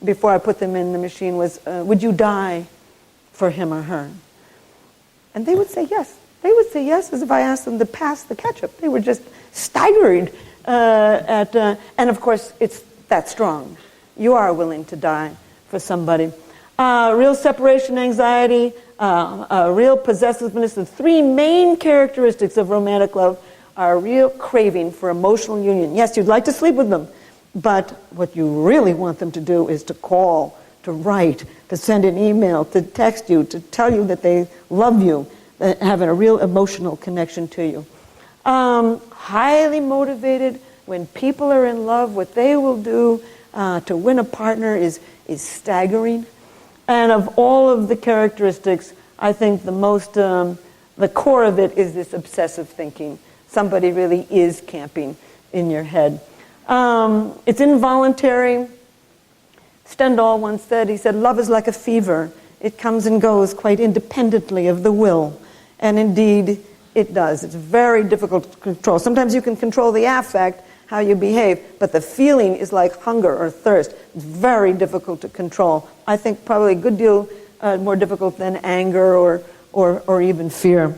before I put them in the machine was, would you die for him or her? And they would say yes. They would say yes as if I asked them to pass the ketchup. They were just staggered and of course, it's that strong. You are willing to die for somebody. Real separation anxiety, real possessiveness. The three main characteristics of romantic love are a real craving for emotional union. Yes, you'd like to sleep with them, but what you really want them to do is to call, to write, to send an email, to text you, to tell you that they love you, having a real emotional connection to you. Highly motivated. When people are in love, what they will do to win a partner is staggering. And of all of the characteristics, I think the core of it is this obsessive thinking. Somebody really is camping in your head. It's involuntary. Stendhal once said, he said, love is like a fever. It comes and goes quite independently of the will. And indeed, it does. It's very difficult to control. Sometimes you can control the affect, how you behave, but the feeling is like hunger or thirst. It's very difficult to control. I think probably a good deal more difficult than anger or even fear.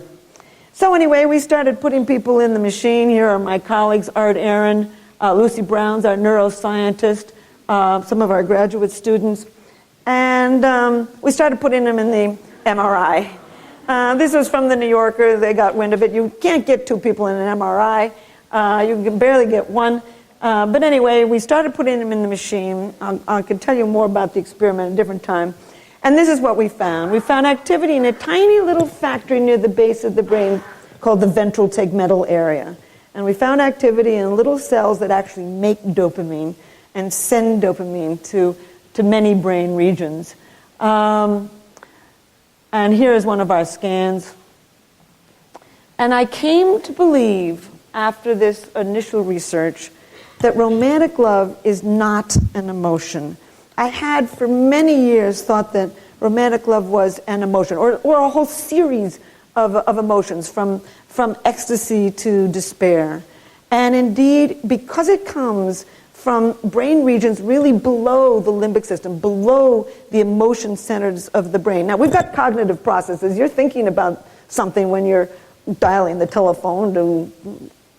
So anyway, we started putting people in the machine. Here are my colleagues, Art Aaron, Lucy Brown's our neuroscientist, some of our graduate students. And we started putting them in the MRI. This was from the New Yorker. They got wind of it. You can't get two people in an MRI. You can barely get one. But anyway, we started putting them in the machine. I can tell you more about the experiment at a different time. And this is what we found. We found activity in a tiny little factory near the base of the brain called the ventral tegmental area. And we found activity in little cells that actually make dopamine and send dopamine to many brain regions. And here is one of our scans. And I came to believe, after this initial research, that romantic love is not an emotion. I had for many years thought that romantic love was an emotion, or a whole series of emotions, from ecstasy to despair. And indeed, because it comes from brain regions really below the limbic system, below the emotion centers of the brain. Now, we've got cognitive processes. You're thinking about something when you're dialing the telephone to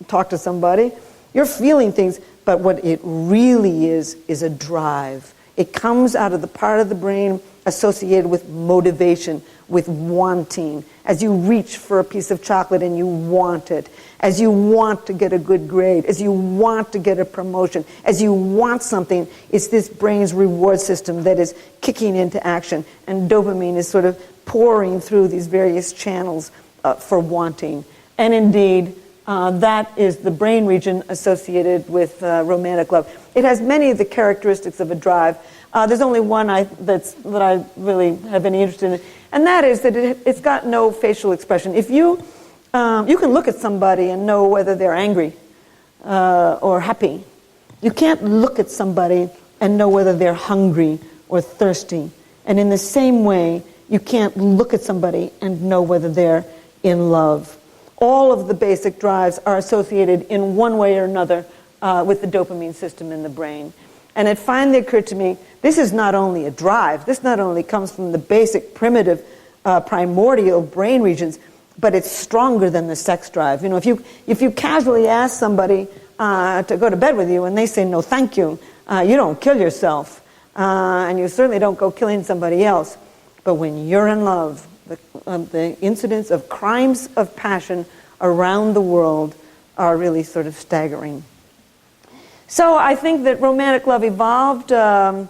talk to somebody. You're feeling things, but what it really is a drive. It comes out of the part of the brain associated with motivation, with wanting. As you reach for a piece of chocolate and you want it, as you want to get a good grade, as you want to get a promotion, as you want something, it's this brain's reward system that is kicking into action, and dopamine is sort of pouring through these various channels for wanting. And indeed, that is the brain region associated with romantic love. It has many of the characteristics of a drive. There's only one that I really have any interest in, and that is that it's got no facial expression. If you can look at somebody and know whether they're angry or happy. You can't look at somebody and know whether they're hungry or thirsty. And in the same way, you can't look at somebody and know whether they're in love. All of the basic drives are associated in one way or another with the dopamine system in the brain. And it finally occurred to me, this is not only a drive, this not only comes from the basic, primitive, primordial brain regions, but it's stronger than the sex drive. You know, if you casually ask somebody to go to bed with you and they say no thank you, you don't kill yourself. And you certainly don't go killing somebody else. But when you're in love, the incidents of crimes of passion around the world are really sort of staggering. So I think that romantic love evolved from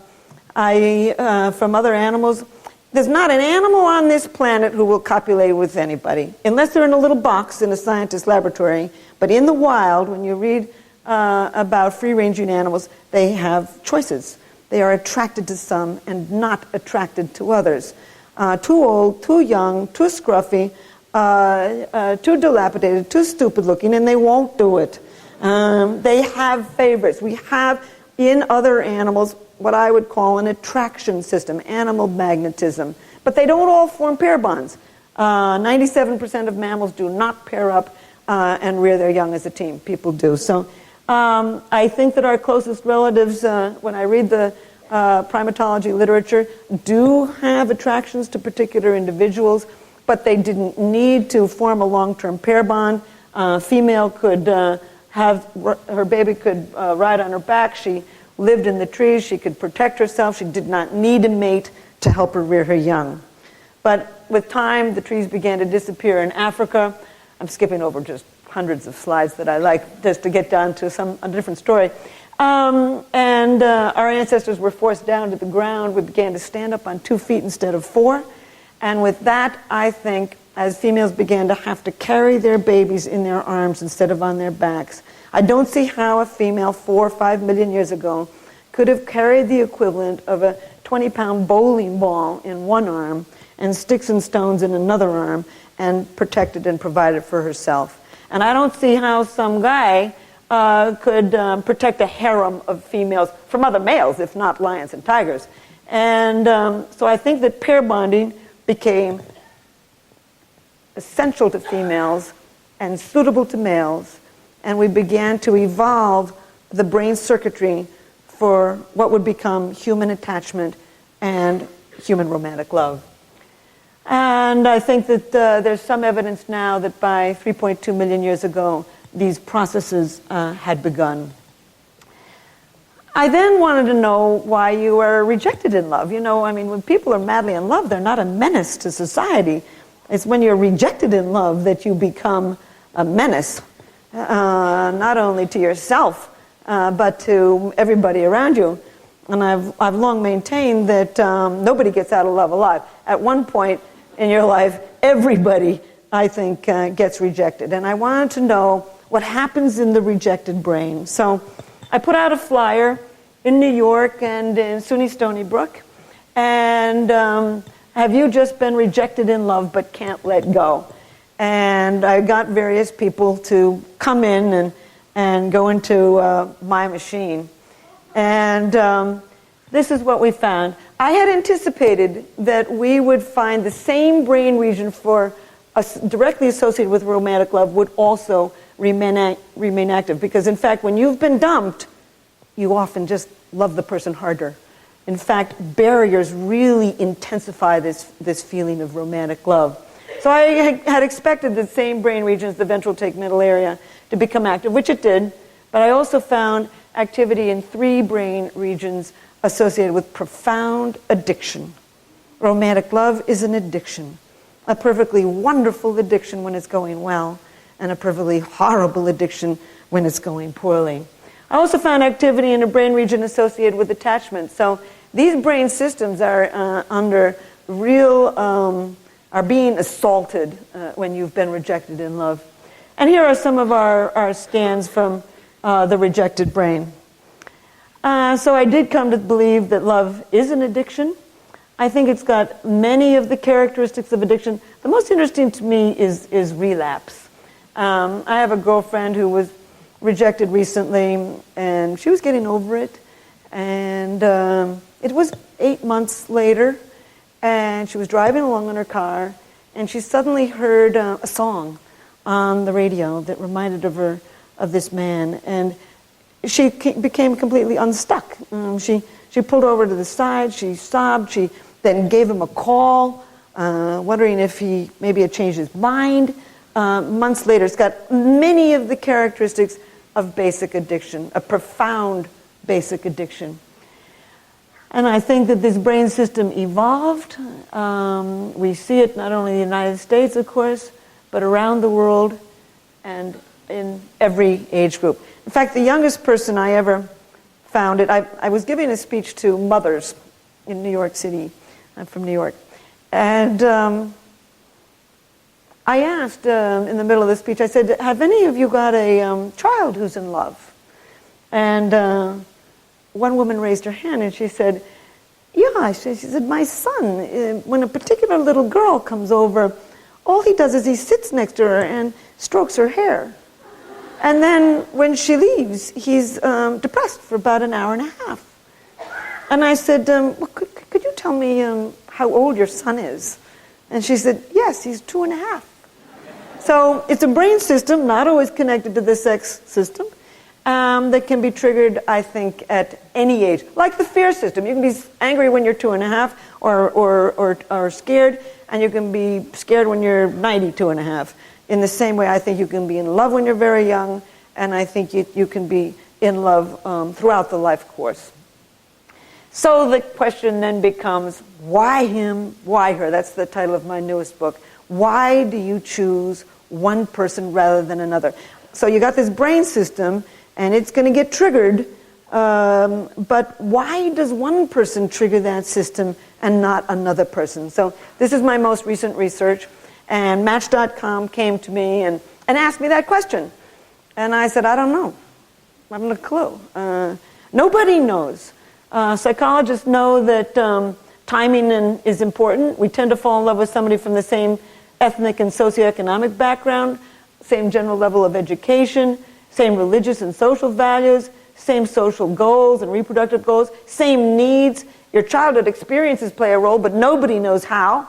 other animals. There's not an animal on this planet who will copulate with anybody, unless they're in a little box in a scientist's laboratory. But in the wild, when you read about free-ranging animals, they have choices. They are attracted to some and not attracted to others. Too old, too young, too scruffy, too dilapidated, too stupid-looking, and they won't do it. They have favorites. We have in other animals what I would call an attraction system, animal magnetism. But they don't all form pair bonds. 97% of mammals do not pair up and rear their young as a team. People do. So I think that our closest relatives, when I read the primatology literature do have attractions to particular individuals, but they didn't need to form a long-term pair bond. Female could her baby could ride on her back. She lived in the trees. She could protect herself. She did not need a mate to help her rear her young. But with time, the trees began to disappear in Africa. I'm skipping over just hundreds of slides that I like just to get down to a different story. Our ancestors were forced down to the ground. We began to stand up on 2 feet instead of 4. And with that, I think, as females began to have to carry their babies in their arms instead of on their backs, I don't see how a female 4 or 5 million years ago could have carried the equivalent of a 20-pound bowling ball in one arm and sticks and stones in another arm and protected and provided for herself. And I don't see how some guy could protect a harem of females from other males, if not lions and tigers. And so I think that pair bonding became essential to females and suitable to males, and we began to evolve the brain circuitry for what would become human attachment and human romantic love. And I think that there's some evidence now that by 3.2 million years ago, these processes had begun. I then wanted to know why you were rejected in love. You know, I mean, when people are madly in love, they're not a menace to society. It's when you're rejected in love that you become a menace, not only to yourself, but to everybody around you. And I've long maintained that nobody gets out of love alive. At one point in your life, everybody, I think, gets rejected. And I wanted to know what happens in the rejected brain. So I put out a flyer in New York and in SUNY Stony Brook. And have you just been rejected in love but can't let go? And I got various people to come in and go into my machine. And this is what we found. I had anticipated that we would find the same brain region for directly associated with romantic love would also remain active. Because in fact, when you've been dumped, you often just love the person harder. In fact, barriers really intensify this feeling of romantic love. So I had expected the same brain regions, the ventral tegmental area, to become active, which it did. But I also found activity in 3 brain regions associated with profound addiction. Romantic love is an addiction, a perfectly wonderful addiction when it's going well, and a perfectly horrible addiction when it's going poorly. I also found activity in a brain region associated with attachment. So these brain systems are under real, are being assaulted when you've been rejected in love. And here are some of our scans from the rejected brain. So I did come to believe that love is an addiction. I think it's got many of the characteristics of addiction. The most interesting to me is relapse. I have a girlfriend who was rejected recently, and she was getting over it. And it was 8 months later, and she was driving along in her car, and she suddenly heard a song on the radio that reminded her of this man, and she became completely unstuck. She pulled over to the side, she sobbed, she then gave him a call, wondering if he maybe had changed his mind. Months later, it's got many of the characteristics of basic addiction, a profound basic addiction. And I think that this brain system evolved. We see it not only in the United States, of course, but around the world and in every age group. In fact, the youngest person I ever found it, I was giving a speech to mothers in New York City. I'm from New York. And I asked in the middle of the speech, I said, have any of you got a child who's in love? And one woman raised her hand and she said, yeah. She said, my son, when a particular little girl comes over, all he does is he sits next to her and strokes her hair. And then when she leaves, he's depressed for about an hour and a half. And I said, well, could you tell me how old your son is? And she said, yes, he's 2.5. So it's a brain system not always connected to the sex system. that can be triggered, I think, at any age. Like the fear system. You can be angry when you're 2.5 or scared, and you can be scared when you're 92.5. In the same way, I think you can be in love when you're very young, and I think you can be in love throughout the life course. So the question then becomes, why him, why her? That's the title of my newest book. Why do you choose one person rather than another? So you got this brain system, and it's going to get triggered, but why does one person trigger that system and not another person? So this is my most recent research, and Match.com came to me and asked me that question. And I said, I don't know. I haven't a clue. Nobody knows. Psychologists know that timing is important. We tend to fall in love with somebody from the same ethnic and socioeconomic background, same general level of education, same religious and social values, same social goals and reproductive goals, same needs. Your childhood experiences play a role, but nobody knows how.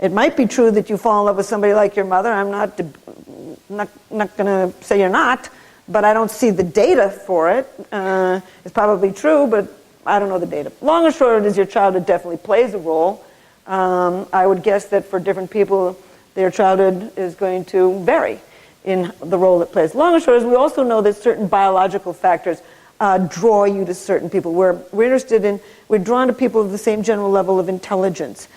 It might be true that you fall in love with somebody like your mother. I'm not going to say you're not, but I don't see the data for it. It's probably true, but I don't know the data. Long and short of it is your childhood definitely plays a role. I would guess that for different people, their childhood is going to vary in the role it plays. Long and short is we also know that certain biological factors draw you to certain people. We're drawn to people of the same general level of intelligence.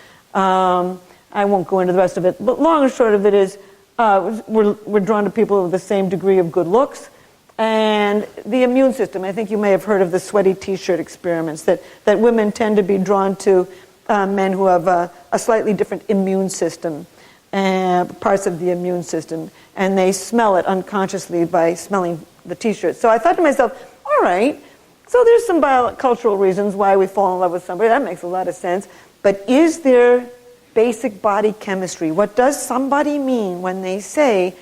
I won't go into the rest of it, but long and short of it is we're drawn to people of the same degree of good looks. And the immune system, I think you may have heard of the sweaty t-shirt experiments, that women tend to be drawn to men who have a slightly different immune system, parts of the immune system, and they smell it unconsciously by smelling the t-shirt. So I thought to myself, all right, so there's some cultural reasons why we fall in love with somebody. That makes a lot of sense. But is there basic body chemistry? What does somebody mean when they say,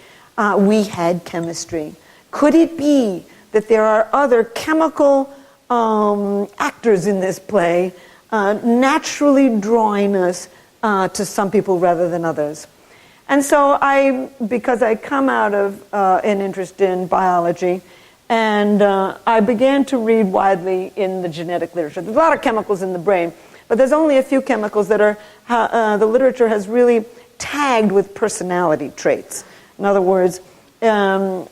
we had chemistry? Could it be that there are other chemical actors in this play naturally drawing us to some people rather than others? And so because I come out of an interest in biology, and I began to read widely in the genetic literature. There's a lot of chemicals in the brain, but there's only a few chemicals that the literature has really tagged with personality traits. In other words, when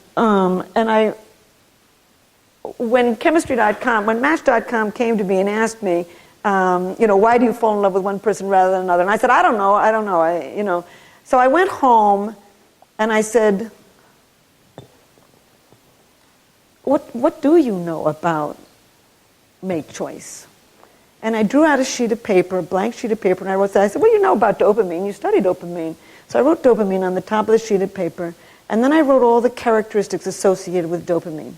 chemistry.com, when Match.com came to me and asked me, why do you fall in love with one person rather than another? And I said, I don't know. So I went home and I said, what do you know about mate choice? And I drew out a blank sheet of paper, and I wrote that. I said, what do you know about dopamine? You study dopamine. So I wrote dopamine on the top of the sheet of paper, and then I wrote all the characteristics associated with dopamine.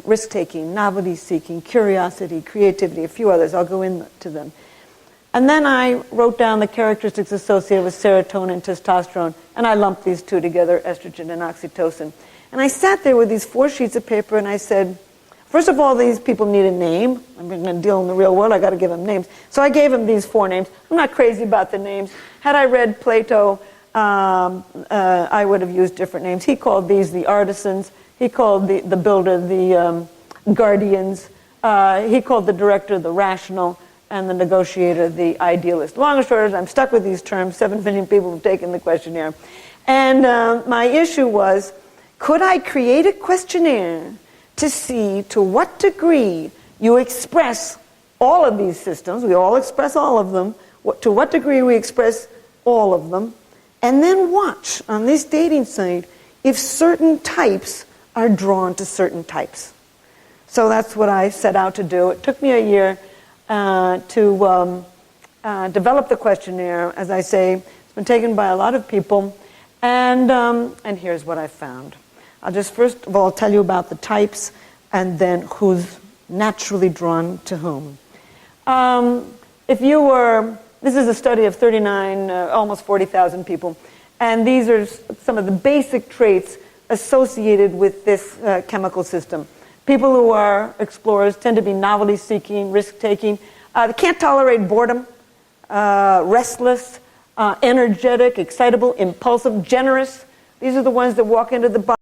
Risk-taking, novelty-seeking, curiosity, creativity, a few others. I'll go into them. And then I wrote down the characteristics associated with serotonin, testosterone, and I lumped these two together, estrogen and oxytocin. And I sat there with these 4 sheets of paper, and I said, first of all, these people need a name. I'm going to deal in the real world. I got to give them names. So I gave them these 4 names. I'm not crazy about the names. Had I read Plato, I would have used different names. He called these the artisans. He called the builder the guardians. He called the director the rational, and the negotiator the idealist. Long and short, I'm stuck with these terms. 7 million people have taken the questionnaire. And my issue was, could I create a questionnaire to see to what degree you express all of these systems? We all express all of them. To what degree we express all of them? And then watch on this dating site if certain types are drawn to certain types. So that's what I set out to do. It took me a year to develop the questionnaire. As I say, it's been taken by a lot of people. And here's what I found. I'll just first of all tell you about the types and then who's naturally drawn to whom. This is a study of 39, almost 40,000 people, and these are some of the basic traits associated with this chemical system. People who are explorers tend to be novelty-seeking, risk-taking. They can't tolerate boredom, restless, energetic, excitable, impulsive, generous. These are the ones that walk into the bar